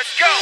Let's go!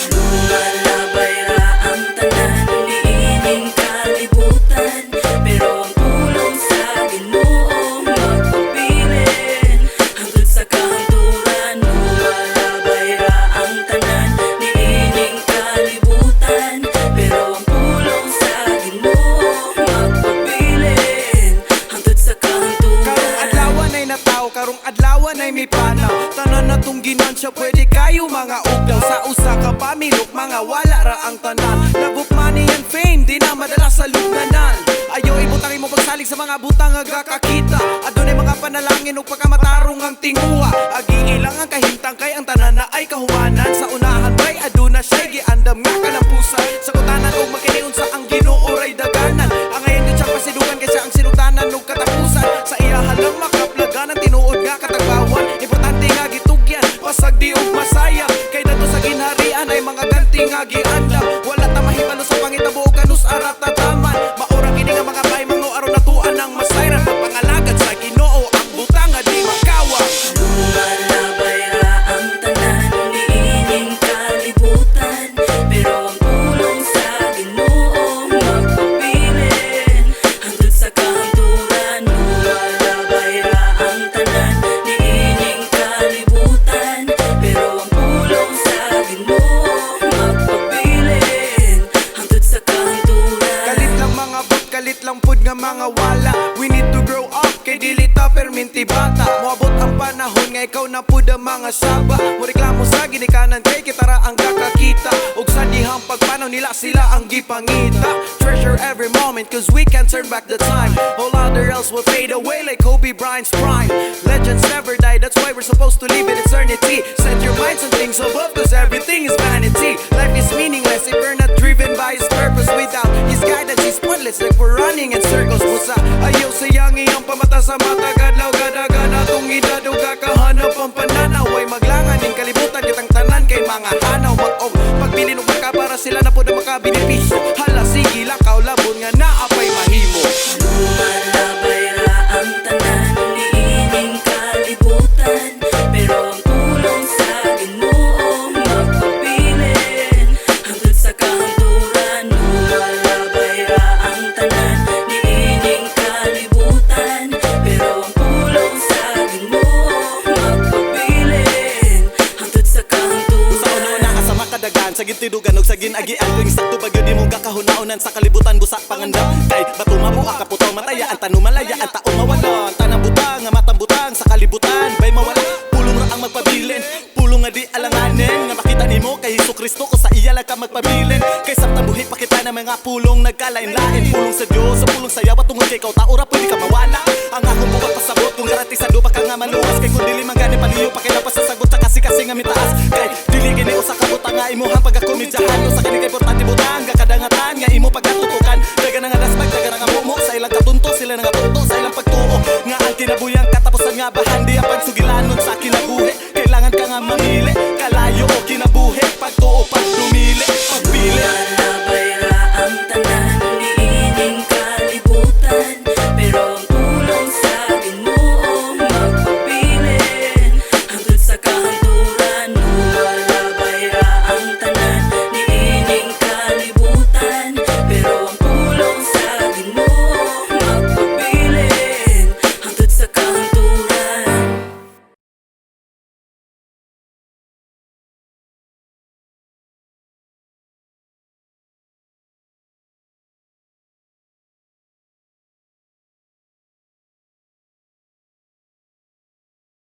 Lumalabay ra ang tanan, niining kalibutan, pero ang pulong sa Ginoo magpabilin hangtod sa kahanturan. Lumalabay ra ang tanan, niining kalibutan, pero ang pulong sa Ginoo magpabilin hangtod sa kahanturan. Karong adlawan ay nataw, karong adlawan ay may panaw. Tanan na tong ginansya, pwede kayo mga ugdaw. Sa usa ka pamilok, mga wala ra ang tanan. Love money and fame, di na madala sa lugnanan. Ayaw ibutang imo pagsalig sa mga butang agakakita. Adunay mga panalangin ug pagkamatarong ang tinguha. Agi ilang ang kahimtang kay ang tanan na ay kahuwanan. Sa unahan bay aduna siya'y giandam nga kalampusan. Sa kutanan ug makiniun sa ang Ginoo ray daganan. Ang ngayon din siya pasidugan kay siya ang sinugdanan ug katapusan. Sa iya halang makaplagan ang tinuod nga katagbawan. Importante nga gitugyan, pasag di ug masaya. Kay dato sa ginharian ay mga ganti nga giandam. Wala ta mahibalo sa pangitabo ug kanus arat na taman. Maura kini nga mga pahimango aron natuan ang masayran. Pagpangalagad sa Ginoo ang butang nga di makawa. Lumalabay ra ang tanan, niining kalibutan, pero ang pulong sa Ginoo magpabilin hangtod sa kahanturan. Lumalabay ra ang tanan, niining kalibutan, pero ang pulong sa Ginoo magpabilin hangtod sa kahanturan. Kalit lang mga bot, kalit lang pud nga mga wala. We need to grow up, kay dili ta perminti bata. Moabot ang panahon nga ikaw na pud ang mga saba. Mo reklamo sa ginikanan kay kitara ang kakakita. Ug sa dihang pagpanaw nila sila ang gipangita. Treasure every moment cause we can turn back the time. All other else will fade away like Kobe Bryant's prime. Legends never die, that's why we're supposed to live in eternity. Set your minds on things above cause everything is vanity. Life is meaningless if we're not driven by His purpose. Without His guidance is pointless like we're running in circles. Pusa ayaw sayang iyang pamata sa mata. Gadlaw gada-gada tong edad ug kakahanap ang pananaw. Ay maglangan in kalibutan kitang tanan kay mga hanaw. Mag-og pagbilin ug maka para sila na po na makabenepisyo. Hala sige lakaw labon nga naapay mahimo. Lumalabay ra ang tanan, niining kalibutan, pero ang pulong sa Ginoo magpabilin hangtod sa kahanturan. Lumalabay ra ang tanan, niining kalibutan, pero ang pulong sa Ginoo magpabilin hangtod sa kahanturan. Sa uno na ka sa makadagan, sa gintidugan ug sa ginagian. Kung sakto bagyo di mo gakahunaonan sa kalibutan busa pangandam. Kay bato mabuak kaputaw mataya ang tanong malaya ang taong mawalon. Tanang butang nga matang butang sa kalibutan bay mawala. Pulong ra ang magpabilin, pulong nga di alanganin. Nga makita nimo kay Kristo ko sa iya lang ka magpabilin. Kay samtang buhi pakita na mga pulong nagkalain-lain. Pulong sa Dios, sa pulong sa yawa tungod kay ikaw taura pwede ka mawala. Ang akong bukat pasabot kung garantisado pa ka nga maluwas. Kay kung dili man gani paliyo pakilapas sa sagot sa kasi nga mitaas. Kay dili gini usa ka butang nga imuhang pagakomedyahan. Sa kini kay importante